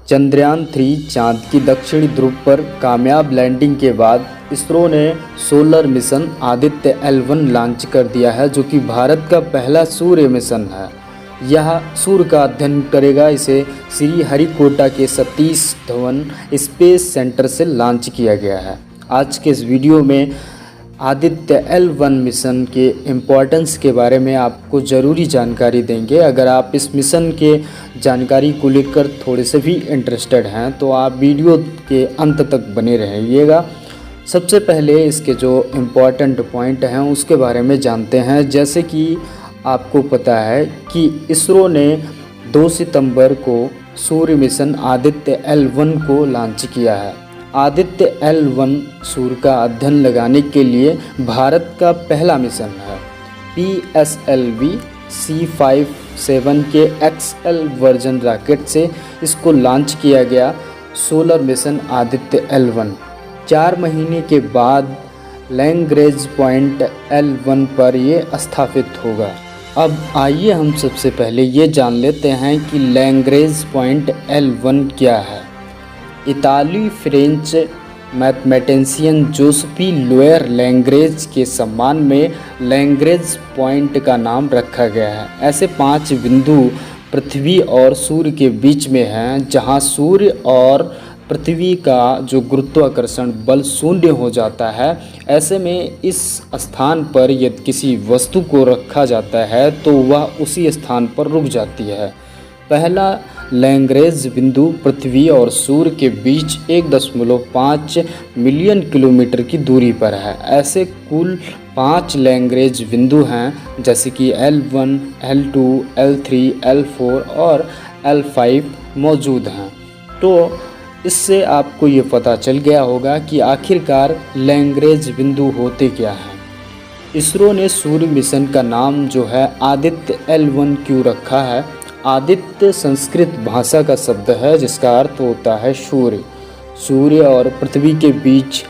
चंद्रयान-3 चांद की दक्षिणी ध्रुव पर कामयाब लैंडिंग के बाद इसरो ने solar mission Aditya L1 launch कर दिया है, जो कि भारत का पहला सूर्य मिशन है। यह सूर्य का अध्ययन करेगा। इसे श्रीहरिकोटा के सतीश धवन स्पेस सेंटर से लॉन्च किया गया है। आज के इस वीडियो में आदित्य L1 मिशन के इम्पोर्टेंस के बारे में आपको ज़रूरी जानकारी देंगे। अगर आप इस मिशन के जानकारी को लेकर थोड़े से भी इंटरेस्टेड हैं तो आप वीडियो के अंत तक बने रहिएगा। सबसे पहले इसके जो इम्पोर्टेंट पॉइंट हैं उसके बारे में जानते हैं। जैसे कि आपको पता है कि इसरो ने 2 सितंबर को सूर्य मिशन आदित्य L1 को लॉन्च किया है। आदित्य L1 सूर्य का अध्ययन लगाने के लिए भारत का पहला मिशन है। PSLV C57 के XL वर्जन रॉकेट से इसको लॉन्च किया गया। सोलर मिशन आदित्य L1 4 महीने के बाद लैग्रेंज पॉइंट L1 पर ये स्थापित होगा। अब आइए हम सबसे पहले ये जान लेते हैं कि लैग्रेंज पॉइंट L1 क्या है। Italy French mathematician जोसेफी lower Lagrange के सम्मान में लैग्रेंज पॉइंट का नाम रखा गया है। ऐसे 5 बिंदु पृथ्वी और सूर्य के बीच में हैं, जहां सूर्य और पृथ्वी का जो गुरुत्वाकर्षण बल शून्य हो जाता है। ऐसे में इस स्थान पर यदि किसी वस्तु को रखा जाता है तो वह उसी स्थान पर रुक जाती है। पहला लैग्रेंज बिंदु पृथ्वी और सूर्य के बीच 1.5 मिलियन किलोमीटर की दूरी पर है। ऐसे कुल 5 लैग्रेंज बिंदु हैं, जैसे कि L1, L2, L3, L4 और L5 मौजूद हैं। तो इससे आपको ये पता चल गया होगा कि आखिरकार लैग्रेंज बिंदु होते क्या हैं। इसरो ने सूर्य मिशन का नाम जो है आदित्य L1 क्यों रखा है। आदित्य संस्कृत भाषा का शब्द है जिसका अर्थ होता है सूर्य। सूर्य और पृथ्वी के बीच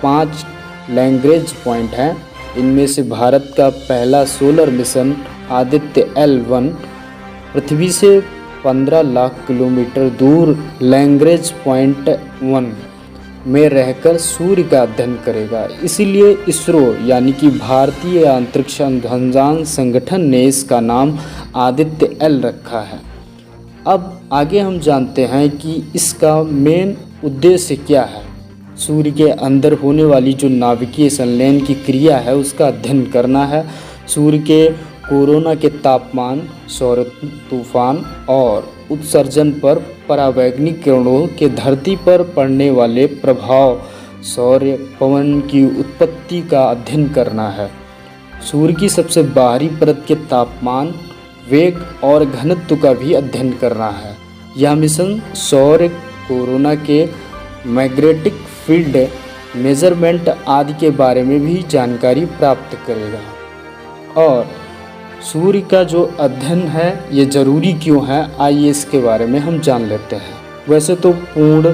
5 लैग्रेंज पॉइंट हैं। इनमें से भारत का पहला सोलर मिशन आदित्य L1 पृथ्वी से 15 लाख किलोमीटर दूर लैग्रेंज पॉइंट 1 में रहकर सूर्य का अध्ययन करेगा। इसीलिए इसरो यानी कि भारतीय अंतरिक्ष अनुसंधान संगठन ने इसका नाम आदित्य L रखा है। अब आगे हम जानते हैं कि इसका मेन उद्देश्य क्या है। सूर्य के अंदर होने वाली जो नाभिकीय संलयन की क्रिया है उसका अध्ययन करना है। सूर्य के कोरोना के तापमान, सौर तूफान और उत्सर्जन पर परावैंगनिक किरणों के धरती पर पड़ने वाले प्रभाव, सौर पवन की उत्पत्ति का अध्ययन करना है। सूर्य की सबसे बाहरी परत के तापमान, वेग और घनत्व का भी अध्ययन करना है। यह मिशन सौर कोरोना के मैग्नेटिक फील्ड मेजरमेंट आदि के बारे में भी जानकारी प्राप्त करेगा। और सूर्य का जो अध्ययन है ये ज़रूरी क्यों है, आइए इसके बारे में हम जान लेते हैं। वैसे तो पूर्ण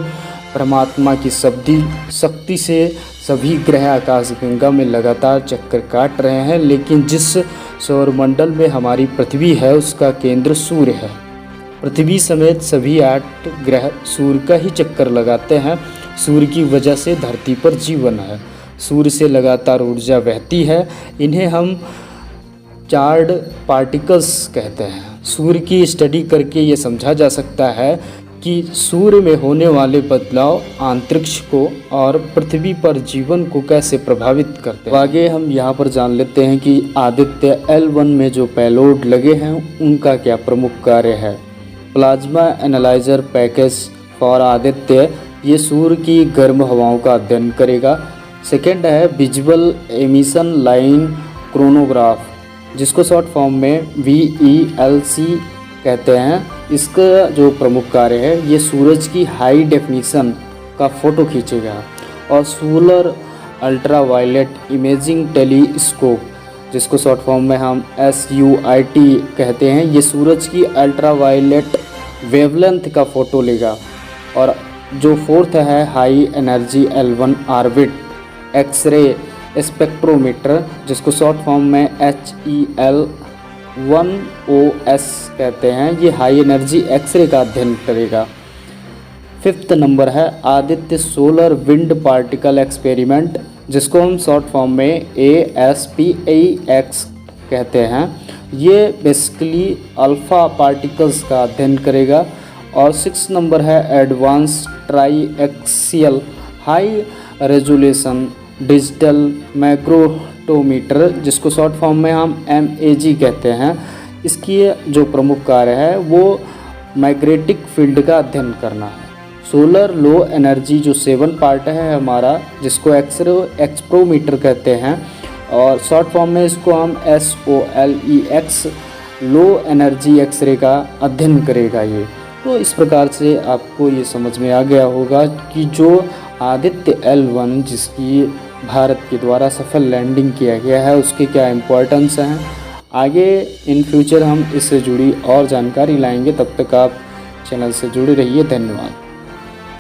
परमात्मा की शक्ति से सभी ग्रह आकाशगंगा में लगातार चक्कर काट रहे हैं, लेकिन जिस सौरमंडल में हमारी पृथ्वी है उसका केंद्र सूर्य है। पृथ्वी समेत सभी 8 ग्रह सूर्य का ही चक्कर लगाते हैं। सूर्य की वजह से धरती पर जीवन है। सूर्य से लगातार ऊर्जा बहती है। इन्हें हम चार्ज पार्टिकल्स कहते हैं। सूर्य की स्टडी करके ये समझा जा सकता है कि सूर्य में होने वाले बदलाव अंतरिक्ष को और पृथ्वी पर जीवन को कैसे प्रभावित करते हैं। आगे हम यहाँ पर जान लेते हैं कि आदित्य L1 में जो पेलोड लगे हैं उनका क्या प्रमुख कार्य है। Plasma analyser package for Aditya, ये सूर्य की गर्म हवाओं का अध्ययन करेगा। सेकेंड है विजुअल एमिशन लाइन क्रोनोग्राफ, जिसको शॉर्ट फॉर्म में VELC कहते हैं। इसका जो प्रमुख कार्य है ये सूरज की हाई डेफिनेशन का फ़ोटो खींचेगा। और सोलर अल्ट्रावायलेट इमेजिंग टेलीस्कोप, जिसको शॉर्ट फॉर्म में हम SUIT कहते हैं, ये सूरज की अल्ट्रावायलेट वेवलेंथ का फ़ोटो लेगा। और जो फोर्थ है high energy L1 orbit x ray spectrometer, जिसको शॉर्ट फॉर्म में HEL1OS कहते हैं, ये हाई एनर्जी एक्सरे का अध्ययन करेगा। 5th नंबर है Aditya solar wind particle experiment, जिसको हम शॉर्ट फॉर्म में ASPAX कहते हैं। ये बेसिकली अल्फ़ा पार्टिकल्स का अध्ययन करेगा। और 6 नंबर है advance try-axial high resolution digital magnetometer, जिसको शॉर्ट फॉर्म में हम MAG कहते हैं। इसकी जो प्रमुख कार्य है वो मैग्नेटिक फील्ड का अध्ययन करना है। सोलर लो एनर्जी जो 7 पार्ट है हमारा, जिसको एक्सप्रोमीटर कहते हैं और शॉर्ट फॉर्म में इसको हम SOLEX लो एनर्जी एक्सरे का अध्ययन करेगा ये। तो इस प्रकार से आपको ये समझ में आ गया होगा कि जो आदित्य L1 जिसकी भारत के द्वारा सफल लैंडिंग किया गया है उसके क्या इम्पोर्टेंस हैं। आगे इन फ्यूचर हम इससे जुड़ी और जानकारी लाएंगे। तब तक आप चैनल से जुड़े रहिए। धन्यवाद।